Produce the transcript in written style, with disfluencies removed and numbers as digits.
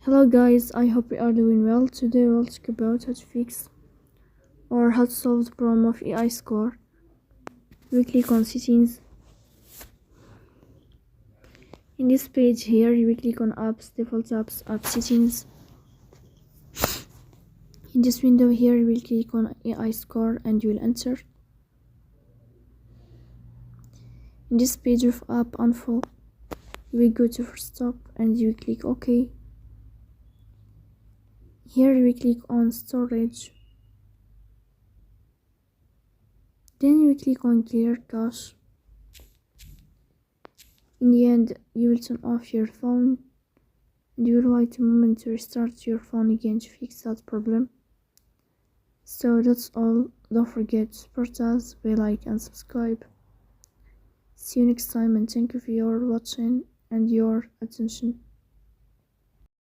Hello guys, I hope you are doing well. Today we'll talk about how to fix or how to solve the problem of AI score. We click on settings. In this page here, we click on apps, default apps, app settings. In this window here, you will click on AI score and you will enter. In this page of app info, you will go to Forcestop and you will click OK. Here we click on storage. Then you click on clear cache. In the end, you will turn off your phone and you will wait a moment to restart your phone again to fix that problem. So that's all. Don't forget to support us by like and subscribe. See you next time and thank you for your watching and your attention.